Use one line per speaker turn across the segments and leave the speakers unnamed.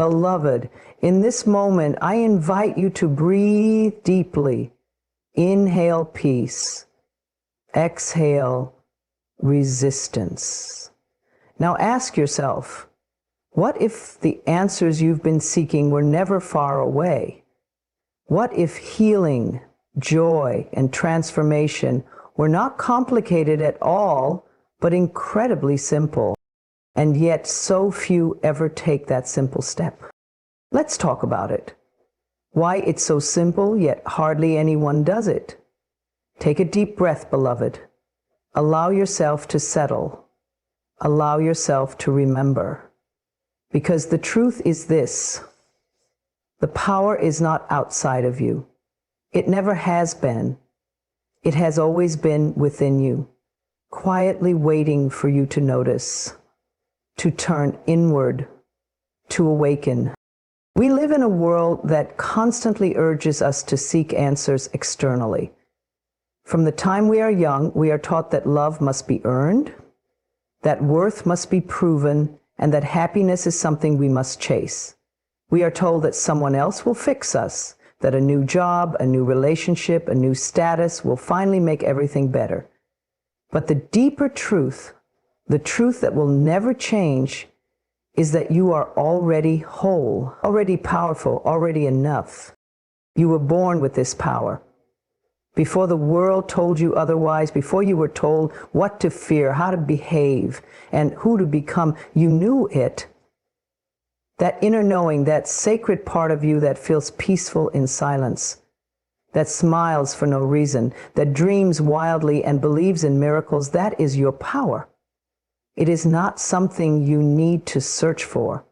Beloved, in this moment, I invite you to breathe deeply. Inhale peace. Exhale resistance. Now ask yourself, what if the answers you've been seeking were never far away? What if healing, joy, and transformation were not complicated at all, but incredibly simple? And yet so few ever take that simple step. Let's talk about it. Why it's so simple, yet hardly anyone does it. Take a deep breath, beloved. Allow yourself to settle. Allow yourself to remember. Because the truth is this: the power is not outside of you. It never has been. It has always been within you, quietly waiting for you to notice, to turn inward, to awaken. We live in a world that constantly urges us to seek answers externally. From the time we are young, we are taught that love must be earned, that worth must be proven, and that happiness is something we must chase. We are told that someone else will fix us, that a new job, a new relationship, a new status will finally make everything better. But the deeper truth, the truth that will never change, is that you are already whole, already powerful, already enough. You were born with this power. Before the world told you otherwise, before you were told what to fear, how to behave, and who to become, you knew it. That inner knowing, that sacred part of you that feels peaceful in silence, that smiles for no reason, that dreams wildly and believes in miracles, that is your power. It is not something you need to search for.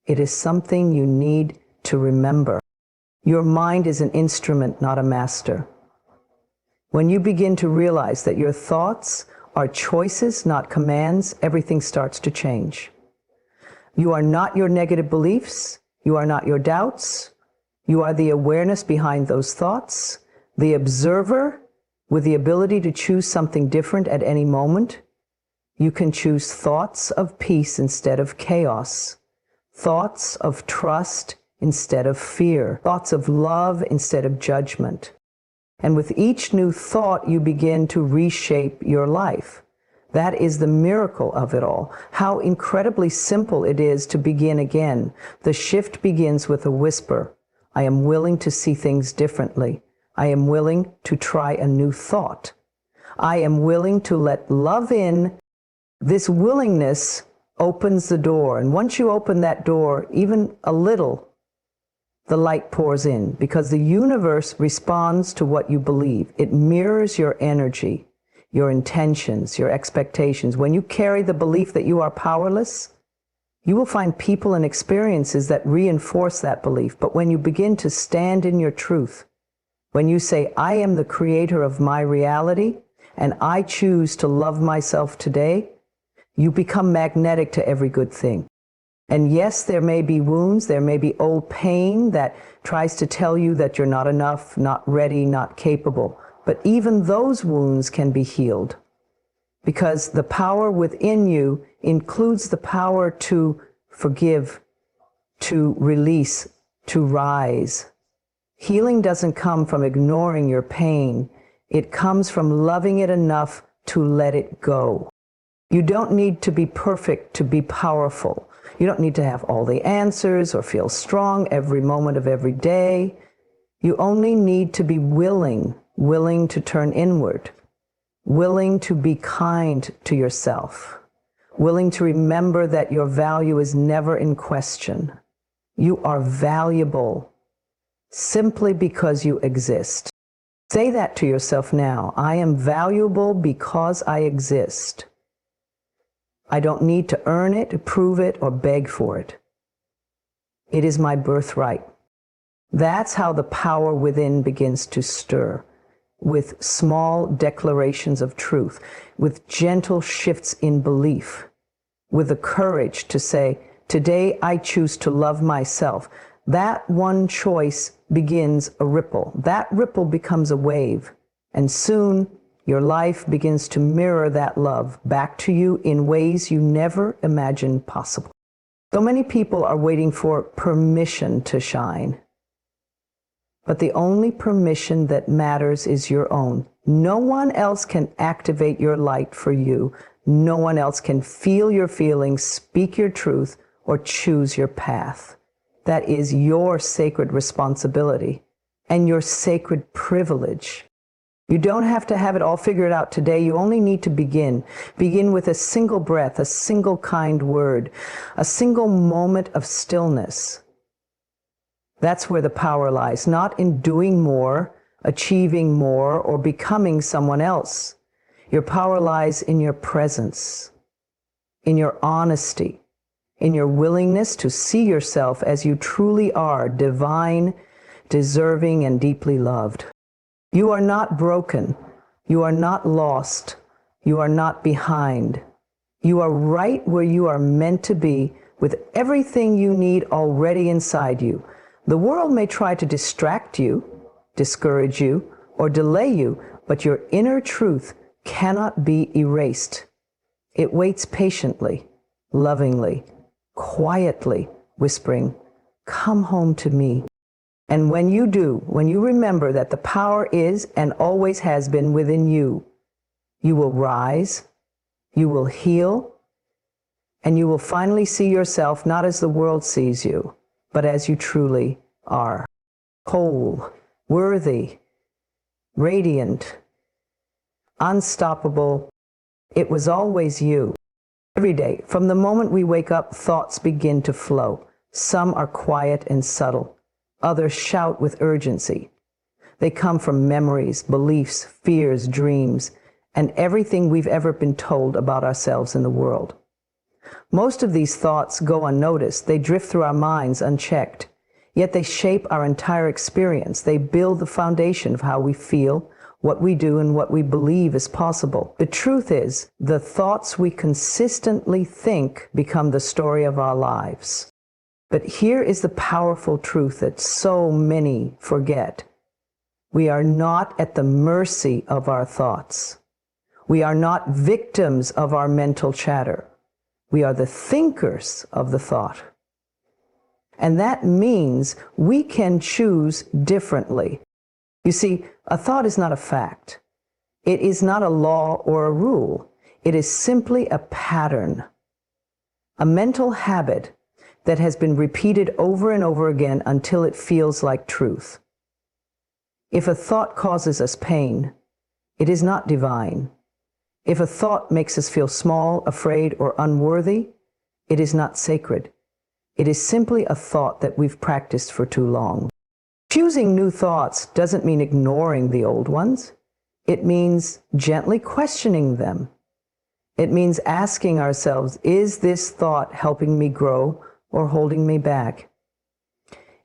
It is something you need to remember. Your mind is an instrument, not a master. When you begin to realize that your thoughts are choices, not commands, everything starts to change. You are not your negative beliefs. You are not your doubts. You are the awareness behind those thoughts, the observer with the ability to choose something different at any moment. You can choose thoughts of peace instead of chaos, thoughts of trust instead of fear, thoughts of love instead of judgment. And with each new thought, you begin to reshape your life. That is the miracle of it all. How incredibly simple it is to begin again. The shift begins with a whisper. I am willing to see things differently. I am willing to try a new thought. I am willing to let love in. This willingness opens the door. And once you open that door, even a little, the light pours in, because the universe responds to what you believe. It mirrors your energy, your intentions, your expectations. When you carry the belief that you are powerless, you will find people and experiences that reinforce that belief. But when you begin to stand in your truth, when you say, I am the creator of my reality, and I choose to love myself today, you become magnetic to every good thing. And yes, there may be wounds, there may be old pain that tries to tell you that you're not enough, not ready, not capable. But even those wounds can be healed, because the power within you includes the power to forgive, to release, to rise. Healing doesn't come from ignoring your pain. It comes from loving it enough to let it go. You don't need to be perfect to be powerful. You don't need to have all the answers or feel strong every moment of every day. You only need to be willing to turn inward, willing to be kind to yourself, willing to remember that your value is never in question. You are valuable simply because you exist. Say that to yourself now. I am valuable because I exist. I don't need to earn it, prove it, or beg for it. It is my birthright. That's how the power within begins to stir, with small declarations of truth, with gentle shifts in belief, with the courage to say, today I choose to love myself. That one choice begins a ripple. That ripple becomes a wave, and soon your life begins to mirror that love back to you in ways you never imagined possible. So many people are waiting for permission to shine. But the only permission that matters is your own. No one else can activate your light for you. No one else can feel your feelings, speak your truth, or choose your path. That is your sacred responsibility and your sacred privilege. You don't have to have it all figured out today. You only need to begin. Begin with a single breath, a single kind word, a single moment of stillness. That's where the power lies, not in doing more, achieving more, or becoming someone else. Your power lies in your presence, in your honesty, in your willingness to see yourself as you truly are, divine, deserving, and deeply loved. You are not broken. You are not lost. You are not behind. You are right where you are meant to be, with everything you need already inside you. The world may try to distract you, discourage you, or delay you, but your inner truth cannot be erased. It waits patiently, lovingly, quietly, whispering, "Come home to me." And when you do, when you remember that the power is and always has been within you, you will rise, you will heal, and you will finally see yourself not as the world sees you, but as you truly are. Whole, worthy, radiant, unstoppable. It was always you. Every day, from the moment we wake up, thoughts begin to flow. Some are quiet and subtle. Others shout with urgency. They come from memories, beliefs, fears, dreams, and everything we've ever been told about ourselves and the world. Most of these thoughts go unnoticed. They drift through our minds unchecked. Yet they shape our entire experience. They build the foundation of how we feel, what we do, and what we believe is possible. The truth is, the thoughts we consistently think become the story of our lives. But here is the powerful truth that so many forget. We are not at the mercy of our thoughts. We are not victims of our mental chatter. We are the thinkers of the thought. And that means we can choose differently. You see, a thought is not a fact. It is not a law or a rule. It is simply a pattern, a mental habit that has been repeated over and over again until it feels like truth. If a thought causes us pain, it is not divine. If a thought makes us feel small, afraid, or unworthy, it is not sacred. It is simply a thought that we've practiced for too long. Choosing new thoughts doesn't mean ignoring the old ones. It means gently questioning them. It means asking ourselves, is this thought helping me grow or holding me back?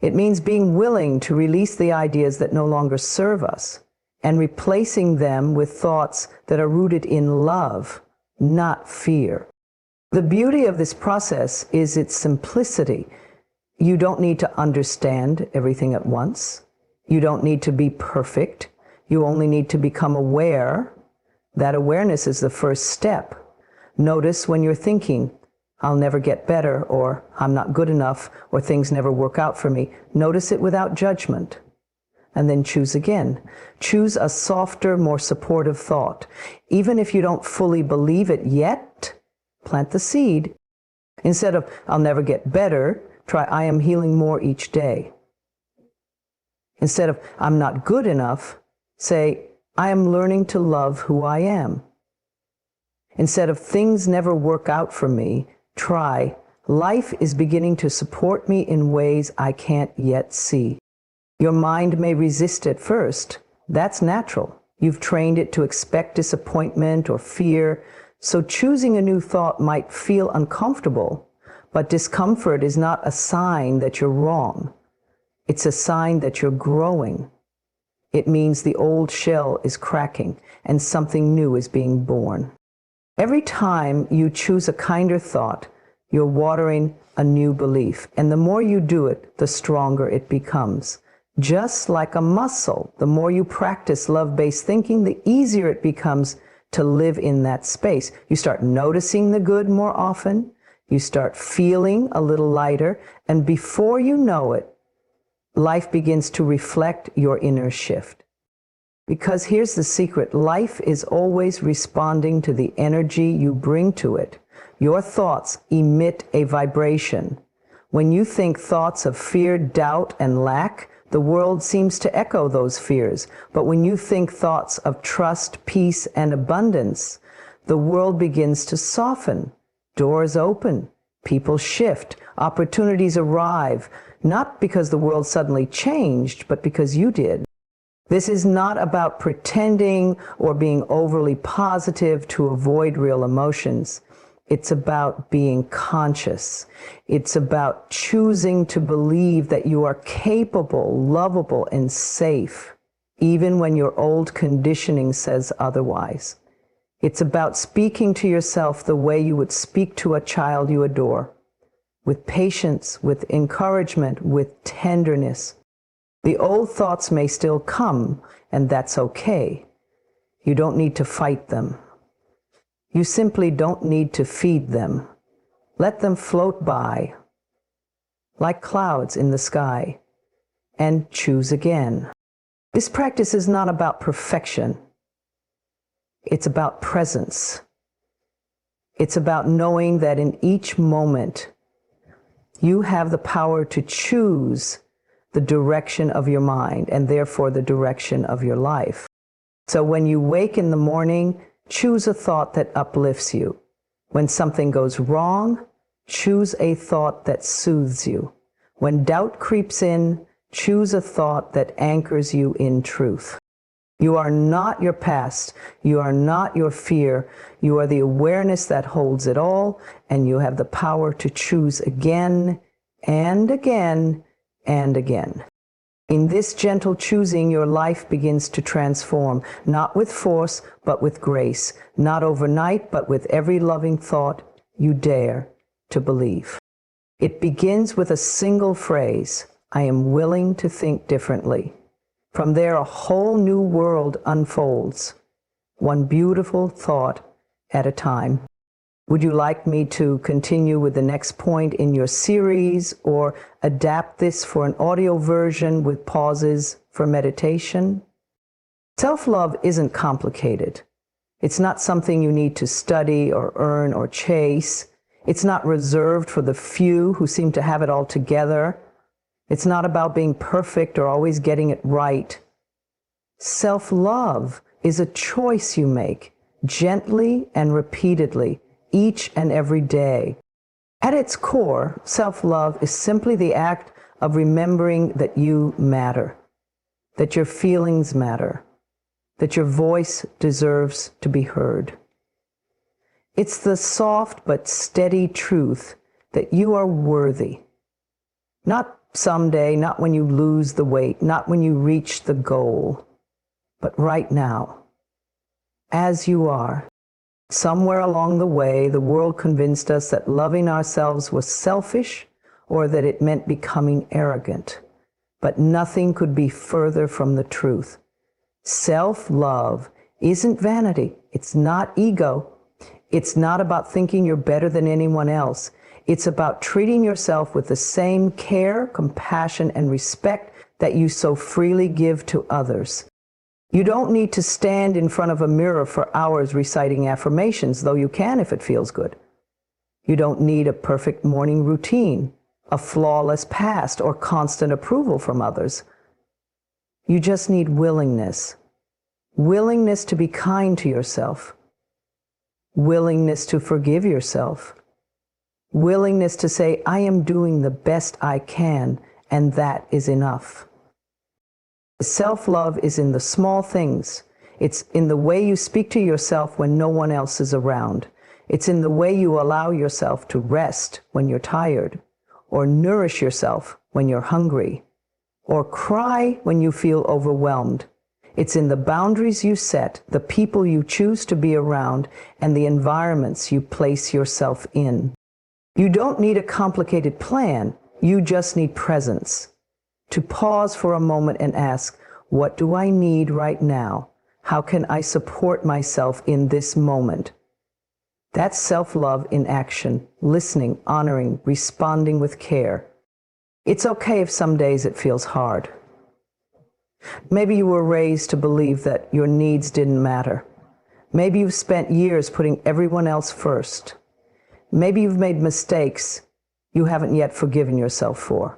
It means being willing to release the ideas that no longer serve us and replacing them with thoughts that are rooted in love, not fear. The beauty of this process is its simplicity. You don't need to understand everything at once. You don't need to be perfect. You only need to become aware. That awareness is the first step. Notice when you're thinking, "I'll never get better," or "I'm not good enough," or "things never work out for me." Notice it without judgment. And then choose again. Choose a softer, more supportive thought. Even if you don't fully believe it yet, plant the seed. Instead of "I'll never get better," try "I am healing more each day." Instead of "I'm not good enough," say "I am learning to love who I am." Instead of "things never work out for me," try "life is beginning to support me in ways I can't yet see." Your mind may resist at first. That's natural. You've trained it to expect disappointment or fear, so choosing a new thought might feel uncomfortable, but discomfort is not a sign that you're wrong. It's a sign that you're growing. It means the old shell is cracking and something new is being born. Every time you choose a kinder thought, you're watering a new belief, and the more you do it, the stronger it becomes. Just like a muscle, the more you practice love-based thinking, the easier it becomes to live in that space. You start noticing the good more often. You start feeling a little lighter, and before you know it, life begins to reflect your inner shift. Because here's the secret, life is always responding to the energy you bring to it. Your thoughts emit a vibration. When you think thoughts of fear, doubt, and lack, the world seems to echo those fears. But when you think thoughts of trust, peace, and abundance, the world begins to soften. Doors open, people shift, opportunities arrive, not because the world suddenly changed, but because you did. This is not about pretending or being overly positive to avoid real emotions. It's about being conscious. It's about choosing to believe that you are capable, lovable, and safe, even when your old conditioning says otherwise. It's about speaking to yourself the way you would speak to a child you adore, with patience, with encouragement, with tenderness. The old thoughts may still come, and that's okay. You don't need to fight them. You simply don't need to feed them. Let them float by, like clouds in the sky, and choose again. This practice is not about perfection. It's about presence. It's about knowing that in each moment, you have the power to choose the direction of your mind and therefore the direction of your life. So when you wake in the morning, choose a thought that uplifts you. When something goes wrong, choose a thought that soothes you. When doubt creeps in, choose a thought that anchors you in truth. You are not your past. You are not your fear. You are the awareness that holds it all, and you have the power to choose again and again and again. In this gentle choosing, your life begins to transform, not with force, but with grace, not overnight, but with every loving thought you dare to believe. It begins with a single phrase, I am willing to think differently. From there, a whole new world unfolds, one beautiful thought at a time. Would you like me to continue with the next point in your series or adapt this for an audio version with pauses for meditation? Self-love isn't complicated. It's not something you need to study or earn or chase. It's not reserved for the few who seem to have it all together. It's not about being perfect or always getting it right. Self-love is a choice you make gently and repeatedly, each and every day. At its core, self-love is simply the act of remembering that you matter, that your feelings matter, that your voice deserves to be heard. It's the soft but steady truth that you are worthy. Not someday, not when you lose the weight, not when you reach the goal, but right now, as you are. Somewhere along the way, the world convinced us that loving ourselves was selfish or that it meant becoming arrogant. But nothing could be further from the truth. Self-love isn't vanity. It's not ego. It's not about thinking you're better than anyone else. It's about treating yourself with the same care, compassion, and respect that you so freely give to others. You don't need to stand in front of a mirror for hours reciting affirmations, though you can if it feels good. You don't need a perfect morning routine, a flawless past, or constant approval from others. You just need willingness. Willingness to be kind to yourself. Willingness to forgive yourself. Willingness to say, I am doing the best I can, and that is enough. Self-love is in the small things. It's in the way you speak to yourself when no one else is around. It's in the way you allow yourself to rest when you're tired, or nourish yourself when you're hungry, or cry when you feel overwhelmed. It's in the boundaries you set, the people you choose to be around, and the environments you place yourself in. You don't need a complicated plan. You just need presence. To pause for a moment and ask, what do I need right now? How can I support myself in this moment? That's self-love in action, listening, honoring, responding with care. It's okay if some days it feels hard. Maybe you were raised to believe that your needs didn't matter. Maybe you've spent years putting everyone else first. Maybe you've made mistakes you haven't yet forgiven yourself for.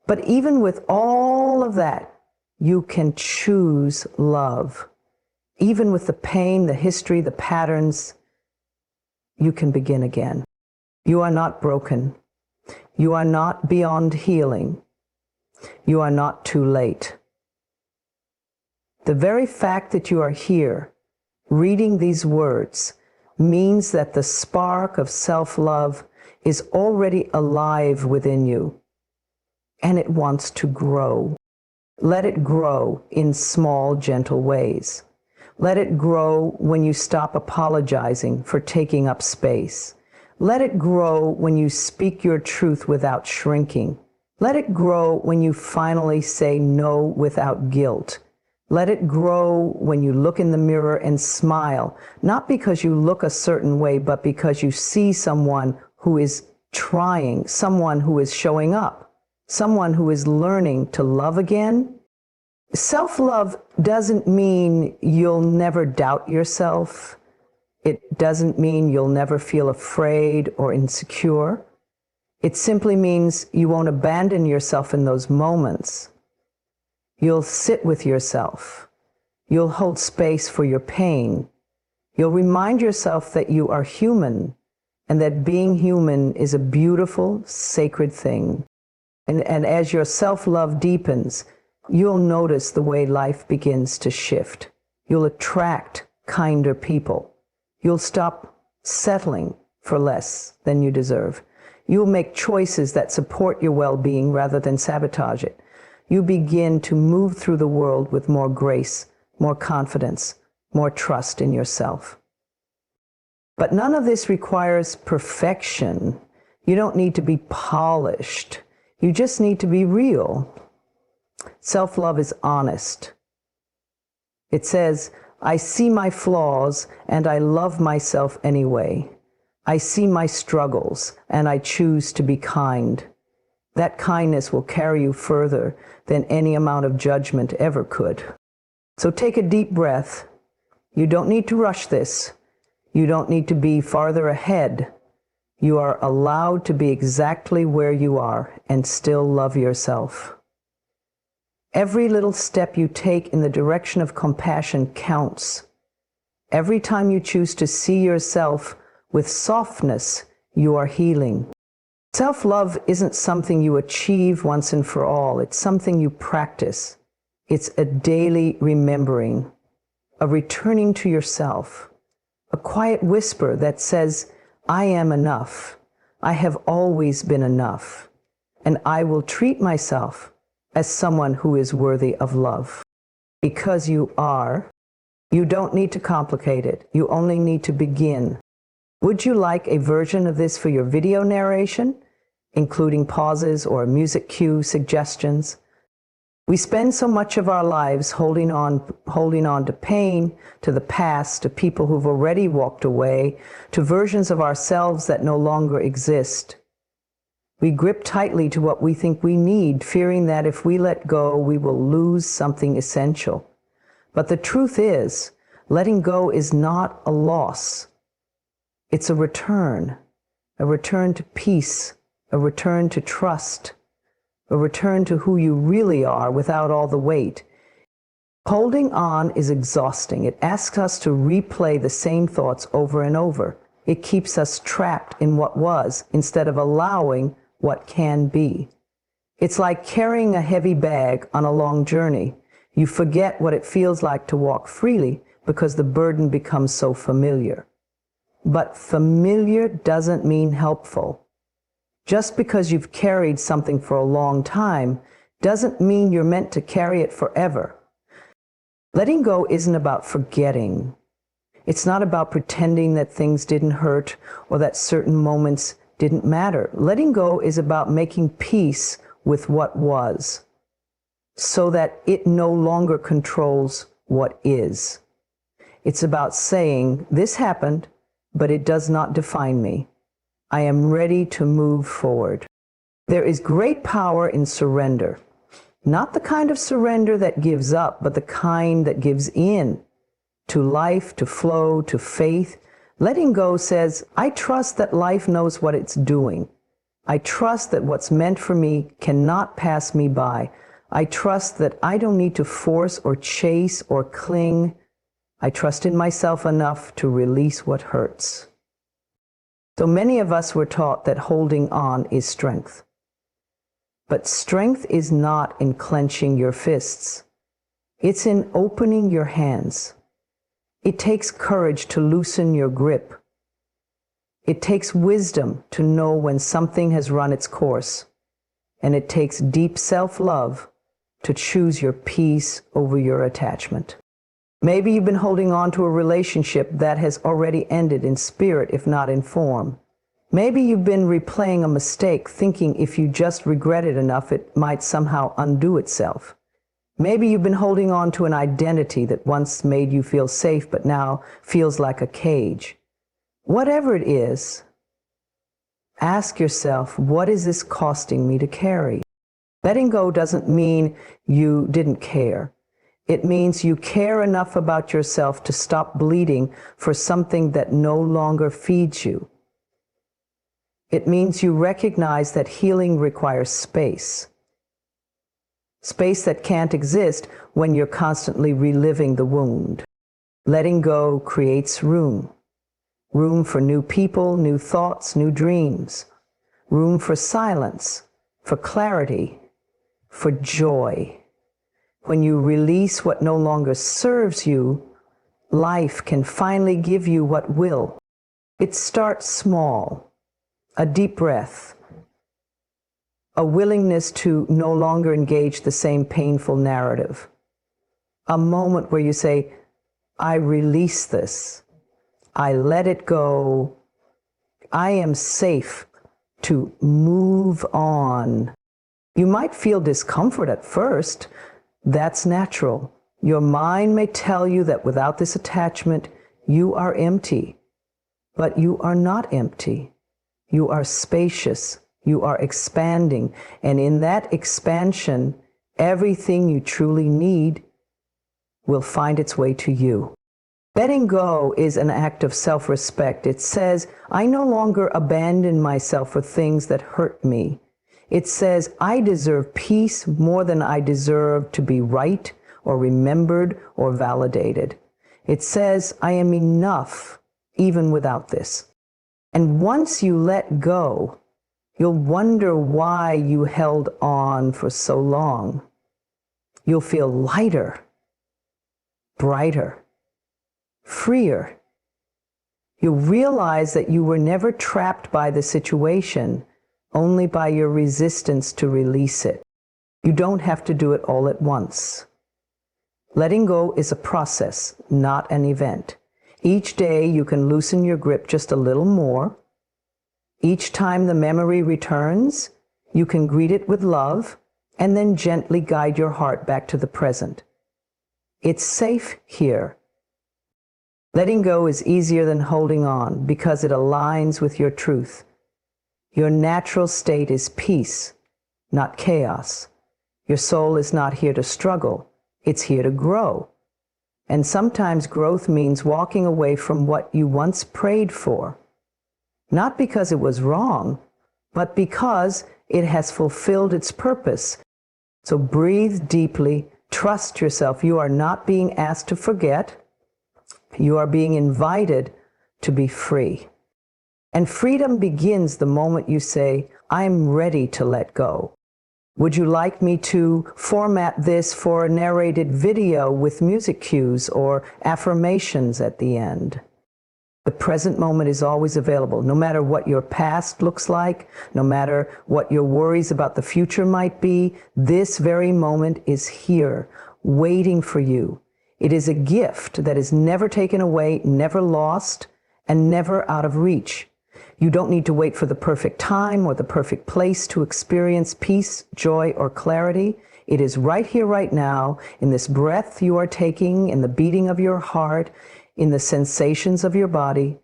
But even with all of that, you can choose love. Even with the pain, the history, the patterns, you can begin again. You are not broken. You are not beyond healing. You are not too late. The very fact that you are here, reading these words, means that the spark of self-love is already alive within you, and it wants to grow. Let it grow in small, gentle ways. Let it grow when you stop apologizing for taking up space. Let it grow when you speak your truth without shrinking. Let it grow when you finally say no without guilt. Let it grow when you look in the mirror and smile, not because you look a certain way, but because you see someone who is trying, someone who is showing up, someone who is learning to love again. Self-love doesn't mean you'll never doubt yourself. It doesn't mean you'll never feel afraid or insecure. It simply means you won't abandon yourself in those moments. You'll sit with yourself. You'll hold space for your pain. You'll remind yourself that you are human and that being human is a beautiful, sacred thing. And as your self-love deepens, you'll notice the way life begins to shift. You'll attract kinder people. You'll stop settling for less than you deserve. You'll make choices that support your well-being rather than sabotage it. You begin to move through the world with more grace, more confidence, more trust in yourself. But none of this requires perfection. You don't need to be polished. You just need to be real. Self-love is honest. It says, I see my flaws and I love myself anyway. I see my struggles and I choose to be kind. That kindness will carry you further than any amount of judgment ever could. So take a deep breath. You don't need to rush this. You don't need to be farther ahead. You are allowed to be exactly where you are and still love yourself. Every little step you take in the direction of compassion counts. Every time you choose to see yourself with softness, you are healing. Self-love isn't something you achieve once and for all. It's something you practice. It's a daily remembering, a returning to yourself, a quiet whisper that says, I am enough. I have always been enough, and I will treat myself as someone who is worthy of love. Because you are, you don't need to complicate it. You only need to begin. Would you like a version of this for your video narration, including pauses or music cue suggestions? We spend so much of our lives holding on to pain, to the past, to people who've already walked away, to versions of ourselves that no longer exist. We grip tightly to what we think we need, fearing that if we let go, we will lose something essential. But the truth is, letting go is not a loss. It's a return to peace, a return to trust, a return to who you really are without all the weight. Holding on is exhausting. It asks us to replay the same thoughts over and over. It keeps us trapped in what was instead of allowing what can be. It's like carrying a heavy bag on a long journey. You forget what it feels like to walk freely because the burden becomes so familiar. But familiar doesn't mean helpful. Just because you've carried something for a long time doesn't mean you're meant to carry it forever. Letting go isn't about forgetting. It's not about pretending that things didn't hurt or that certain moments didn't matter. Letting go is about making peace with what was, so that it no longer controls what is. It's about saying, this happened, but it does not define me. I am ready to move forward. There is great power in surrender. Not the kind of surrender that gives up, but the kind that gives in to life, to flow, to faith. Letting go says, I trust that life knows what it's doing. I trust that what's meant for me cannot pass me by. I trust that I don't need to force or chase or cling. I trust in myself enough to release what hurts. So many of us were taught that holding on is strength. But strength is not in clenching your fists. It's in opening your hands. It takes courage to loosen your grip. It takes wisdom to know when something has run its course. And it takes deep self-love to choose your peace over your attachment. Maybe you've been holding on to a relationship that has already ended in spirit, if not in form. Maybe you've been replaying a mistake, thinking if you just regret it enough, it might somehow undo itself. Maybe you've been holding on to an identity that once made you feel safe, but now feels like a cage. Whatever it is, ask yourself, what is this costing me to carry? Letting go doesn't mean you didn't care. It means you care enough about yourself to stop bleeding for something that no longer feeds you. It means you recognize that healing requires space. Space that can't exist when you're constantly reliving the wound. Letting go creates room. Room for new people, new thoughts, new dreams. Room for silence, for clarity, for joy. When you release what no longer serves you, life can finally give you what will. It starts small. A deep breath, a willingness to no longer engage the same painful narrative, a moment where you say, I release this, I let it go, I am safe to move on. You might feel discomfort at first. That's natural. Your mind may tell you that without this attachment, you are empty, but you are not empty. You are spacious, you are expanding, and in that expansion, everything you truly need will find its way to you. Letting go is an act of self-respect. It says, I no longer abandon myself for things that hurt me. It says, I deserve peace more than I deserve to be right or remembered or validated. It says, I am enough even without this. And once you let go, you'll wonder why you held on for so long. You'll feel lighter, brighter, freer. You'll realize that you were never trapped by the situation, only by your resistance to release it. You don't have to do it all at once. Letting go is a process, not an event. Each day you can loosen your grip just a little more. Each time the memory returns, you can greet it with love and then gently guide your heart back to the present. It's safe here. Letting go is easier than holding on because it aligns with your truth. Your natural state is peace, not chaos. Your soul is not here to struggle. It's here to grow. And sometimes growth means walking away from what you once prayed for. Not because it was wrong, but because it has fulfilled its purpose. So breathe deeply, trust yourself. You are not being asked to forget. You are being invited to be free. And freedom begins the moment you say, I'm ready to let go. Would you like me to format this for a narrated video with music cues or affirmations at the end? The present moment is always available, no matter what your past looks like, no matter what your worries about the future might be. This very moment is here, waiting for you. It is a gift that is never taken away, never lost, and never out of reach. You don't need to wait for the perfect time or the perfect place to experience peace, joy, or clarity. It is right here, right now, in this breath you are taking, in the beating of your heart, in the sensations of your body.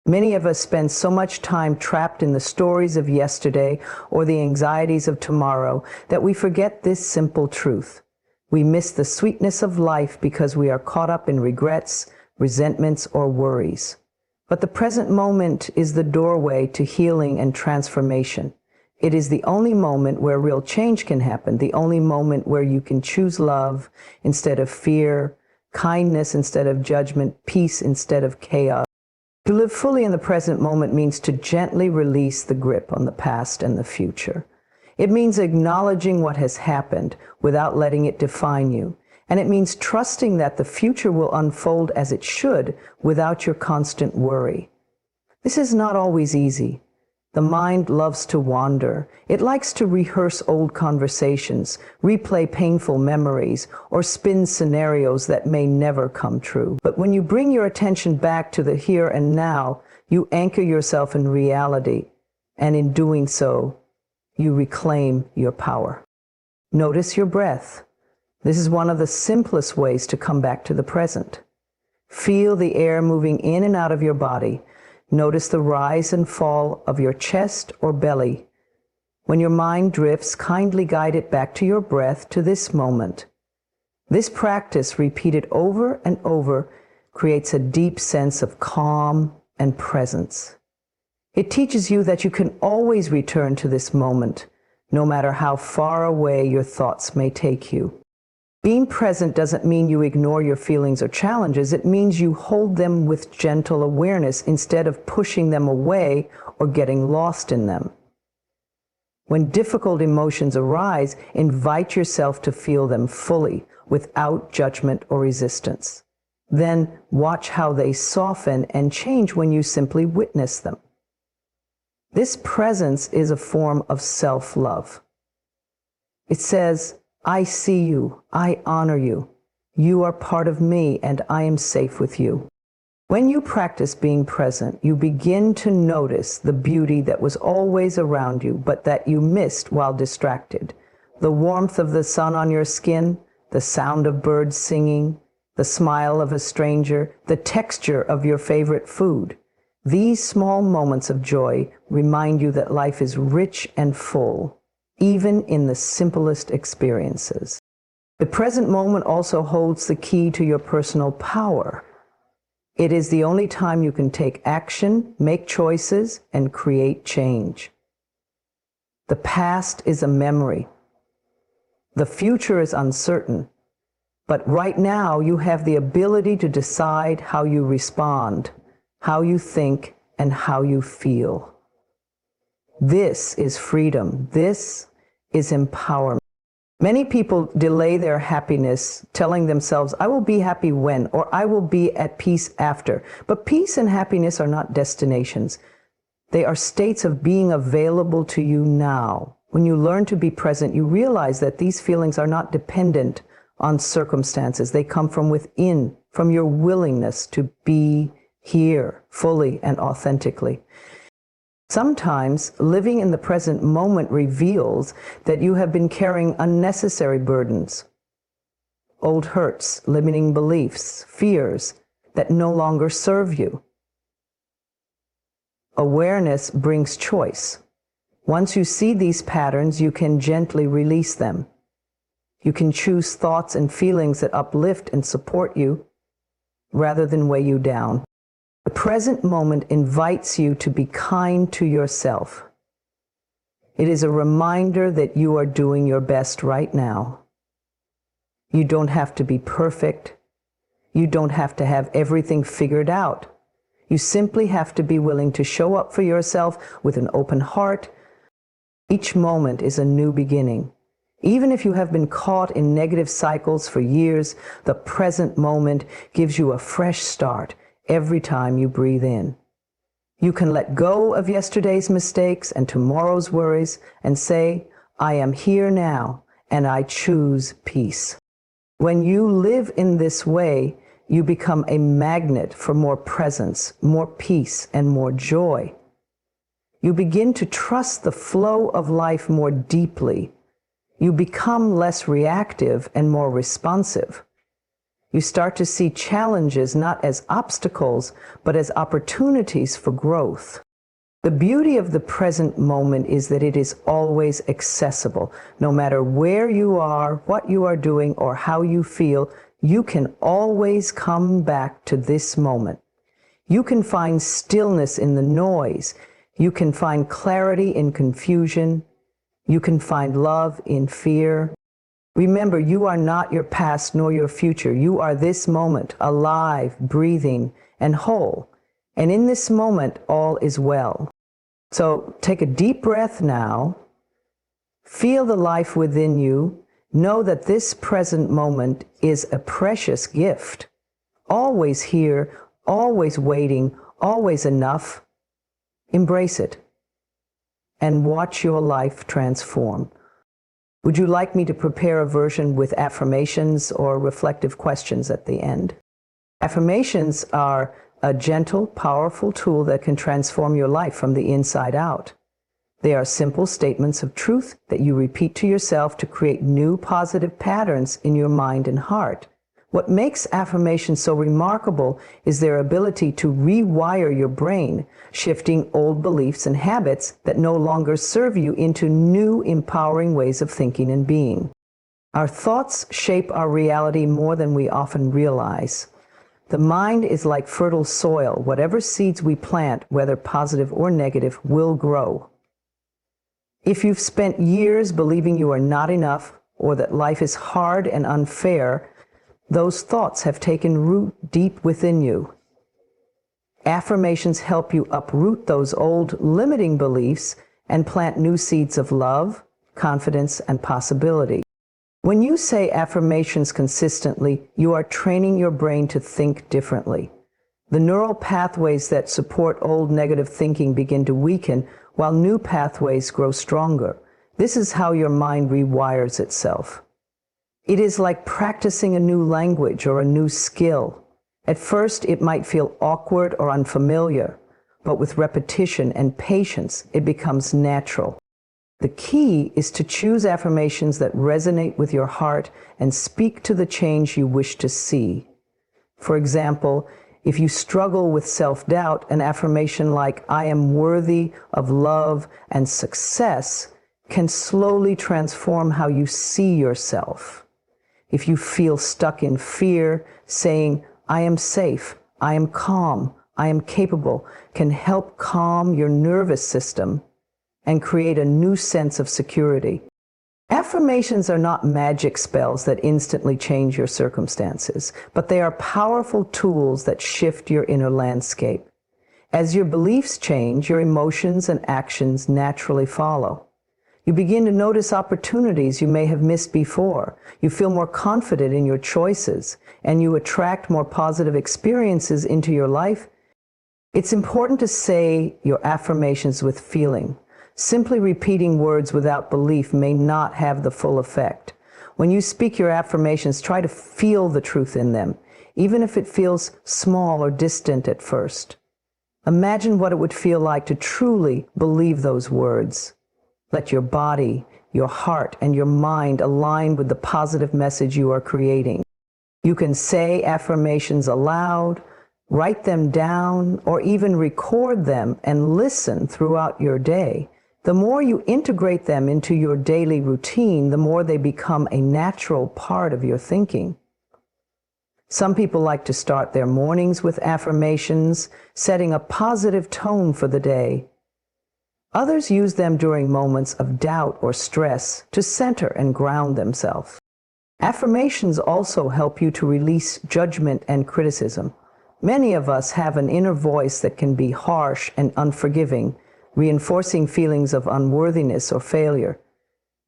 Many of us spend so much time trapped in the stories of yesterday or the anxieties of tomorrow that we forget this simple truth. We miss the sweetness of life because we are caught up in regrets, resentments, or worries. But the present moment is the doorway to healing and transformation. It is the only moment where real change can happen, the only moment where you can choose love instead of fear, kindness instead of judgment, peace instead of chaos. To live fully in the present moment means to gently release the grip on the past and the future. It means acknowledging what has happened without letting it define you. And it means trusting that the future will unfold as it should without your constant worry. This is not always easy. The mind loves to wander. It likes to rehearse old conversations, replay painful memories, or spin scenarios that may never come true. But when you bring your attention back to the here and now, you anchor yourself in reality, and in doing so, you reclaim your power. Notice your breath. This is one of the simplest ways to come back to the present. Feel the air moving in and out of your body. Notice the rise and fall of your chest or belly. When your mind drifts, kindly guide it back to your breath, to this moment. This practice, repeated over and over, creates a deep sense of calm and presence. It teaches you that you can always return to this moment, no matter how far away your thoughts may take you. Being present doesn't mean you ignore your feelings or challenges. It means you hold them with gentle awareness instead of pushing them away or getting lost in them. When difficult emotions arise, invite yourself to feel them fully, without judgment or resistance. Then watch how they soften and change when you simply witness them. This presence is a form of self-love. It says, I see you, I honor you, you are part of me, and I am safe with you. When you practice being present, you begin to notice the beauty that was always around you, but that you missed while distracted. The warmth of the sun on your skin, the sound of birds singing, the smile of a stranger, the texture of your favorite food. These small moments of joy remind you that life is rich and full, even in the simplest experiences. The present moment also holds the key to your personal power. It is the only time you can take action, make choices, and create change. The past is a memory. The future is uncertain. But right now, you have the ability to decide how you respond, how you think, and how you feel. This is freedom. This is empowerment. Many people delay their happiness, telling themselves, I will be happy when, or I will be at peace after. But peace and happiness are not destinations. They are states of being available to you now. When you learn to be present, you realize that these feelings are not dependent on circumstances. They come from within, from your willingness to be here fully and authentically. Sometimes living in the present moment reveals that you have been carrying unnecessary burdens, old hurts, limiting beliefs, fears that no longer serve you. Awareness brings choice. Once you see these patterns, you can gently release them. You can choose thoughts and feelings that uplift and support you rather than weigh you down. The present moment invites you to be kind to yourself. It is a reminder that you are doing your best right now. You don't have to be perfect. You don't have to have everything figured out. You simply have to be willing to show up for yourself with an open heart. Each moment is a new beginning. Even if you have been caught in negative cycles for years, the present moment gives you a fresh start every time you breathe in. You can let go of yesterday's mistakes and tomorrow's worries and say, I am here now and I choose peace. When you live in this way, you become a magnet for more presence, more peace, and more joy. You begin to trust the flow of life more deeply. You become less reactive and more responsive. You start to see challenges not as obstacles, but as opportunities for growth. The beauty of the present moment is that it is always accessible. No matter where you are, what you are doing, or how you feel, you can always come back to this moment. You can find stillness in the noise. You can find clarity in confusion. You can find love in fear. Remember, you are not your past nor your future. You are this moment, alive, breathing, and whole. And in this moment, all is well. So take a deep breath now. Feel the life within you. Know that this present moment is a precious gift. Always here, always waiting, always enough. Embrace it and watch your life transform. Would you like me to prepare a version with affirmations or reflective questions at the end? Affirmations are a gentle, powerful tool that can transform your life from the inside out. They are simple statements of truth that you repeat to yourself to create new positive patterns in your mind and heart. What makes affirmations so remarkable is their ability to rewire your brain, shifting old beliefs and habits that no longer serve you into new, empowering ways of thinking and being. Our thoughts shape our reality more than we often realize. The mind is like fertile soil. Whatever seeds we plant, whether positive or negative, will grow. If you've spent years believing you are not enough or that life is hard and unfair, those thoughts have taken root deep within you. Affirmations help you uproot those old limiting beliefs and plant new seeds of love, confidence, and possibility. When you say affirmations consistently, you are training your brain to think differently. The neural pathways that support old negative thinking begin to weaken, while new pathways grow stronger. This is how your mind rewires itself. It is like practicing a new language or a new skill. At first, it might feel awkward or unfamiliar, but with repetition and patience, it becomes natural. The key is to choose affirmations that resonate with your heart and speak to the change you wish to see. For example, if you struggle with self-doubt, an affirmation like, "I am worthy of love and success," can slowly transform how you see yourself. If you feel stuck in fear, saying, "I am safe, I am calm, I am capable," can help calm your nervous system and create a new sense of security. Affirmations are not magic spells that instantly change your circumstances, but they are powerful tools that shift your inner landscape. As your beliefs change, your emotions and actions naturally follow. You begin to notice opportunities you may have missed before. You feel more confident in your choices, and you attract more positive experiences into your life. It's important to say your affirmations with feeling. Simply repeating words without belief may not have the full effect. When you speak your affirmations, try to feel the truth in them, even if it feels small or distant at first. Imagine what it would feel like to truly believe those words. Let your body, your heart, and your mind align with the positive message you are creating. You can say affirmations aloud, write them down, or even record them and listen throughout your day. The more you integrate them into your daily routine, the more they become a natural part of your thinking. Some people like to start their mornings with affirmations, setting a positive tone for the day. Others use them during moments of doubt or stress to center and ground themselves. Affirmations also help you to release judgment and criticism. Many of us have an inner voice that can be harsh and unforgiving, reinforcing feelings of unworthiness or failure.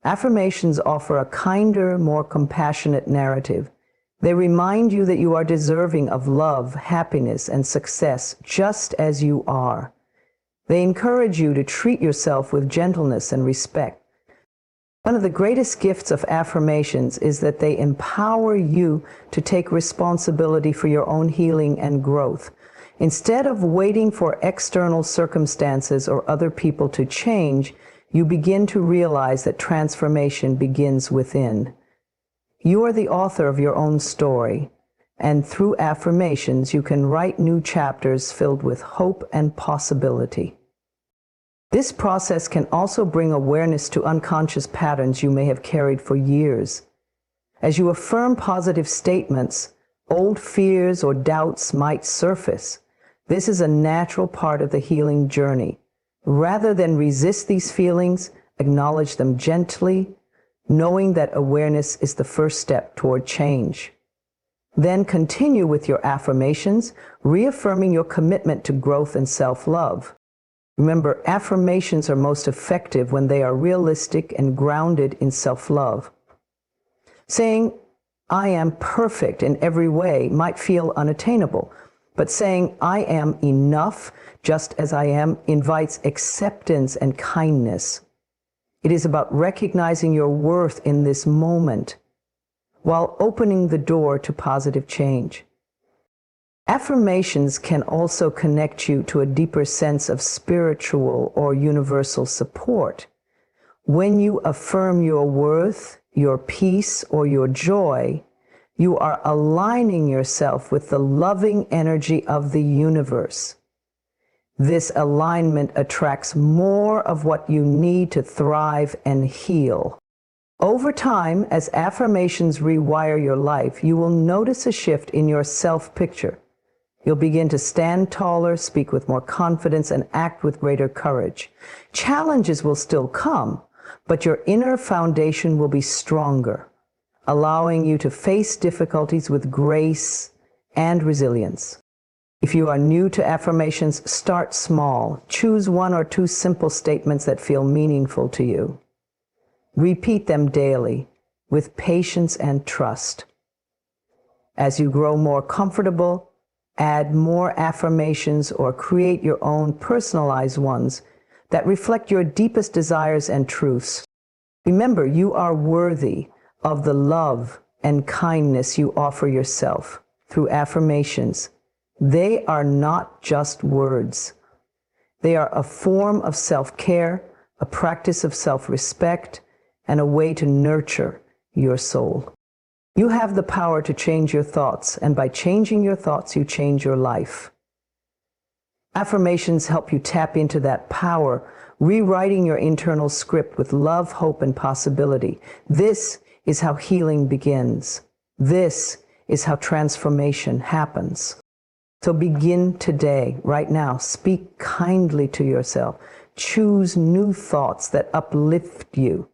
Affirmations offer a kinder, more compassionate narrative. They remind you that you are deserving of love, happiness, and success just as you are. They encourage you to treat yourself with gentleness and respect. One of the greatest gifts of affirmations is that they empower you to take responsibility for your own healing and growth. Instead of waiting for external circumstances or other people to change, you begin to realize that transformation begins within. You are the author of your own story. And through affirmations, you can write new chapters filled with hope and possibility. This process can also bring awareness to unconscious patterns you may have carried for years. As you affirm positive statements, old fears or doubts might surface. This is a natural part of the healing journey. Rather than resist these feelings, acknowledge them gently, knowing that awareness is the first step toward change. Then continue with your affirmations, reaffirming your commitment to growth and self-love. Remember, affirmations are most effective when they are realistic and grounded in self-love. Saying, "I am perfect in every way," might feel unattainable, but saying, "I am enough just as I am," invites acceptance and kindness. It is about recognizing your worth in this moment, while opening the door to positive change. Affirmations can also connect you to a deeper sense of spiritual or universal support. When you affirm your worth, your peace, or your joy, you are aligning yourself with the loving energy of the universe. This alignment attracts more of what you need to thrive and heal. Over time, as affirmations rewire your life, you will notice a shift in your self-picture. You'll begin to stand taller, speak with more confidence, and act with greater courage. Challenges will still come, but your inner foundation will be stronger, allowing you to face difficulties with grace and resilience. If you are new to affirmations, start small. Choose one or two simple statements that feel meaningful to you. Repeat them daily with patience and trust. As you grow more comfortable, add more affirmations or create your own personalized ones that reflect your deepest desires and truths. Remember, you are worthy of the love and kindness you offer yourself through affirmations. They are not just words. They are a form of self-care, a practice of self-respect, and a way to nurture your soul. You have the power to change your thoughts, and by changing your thoughts, you change your life. Affirmations help you tap into that power, rewriting your internal script with love, hope, and possibility. This is how healing begins. This is how transformation happens. So begin today, right now. Speak kindly to yourself. Choose new thoughts that uplift you.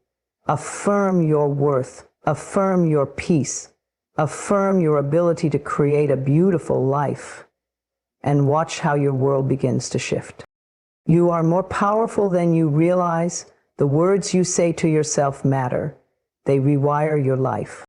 Affirm your worth. Affirm your peace. Affirm your ability to create a beautiful life. And watch how your world begins to shift. You are more powerful than you realize. The words you say to yourself matter. They rewire your life.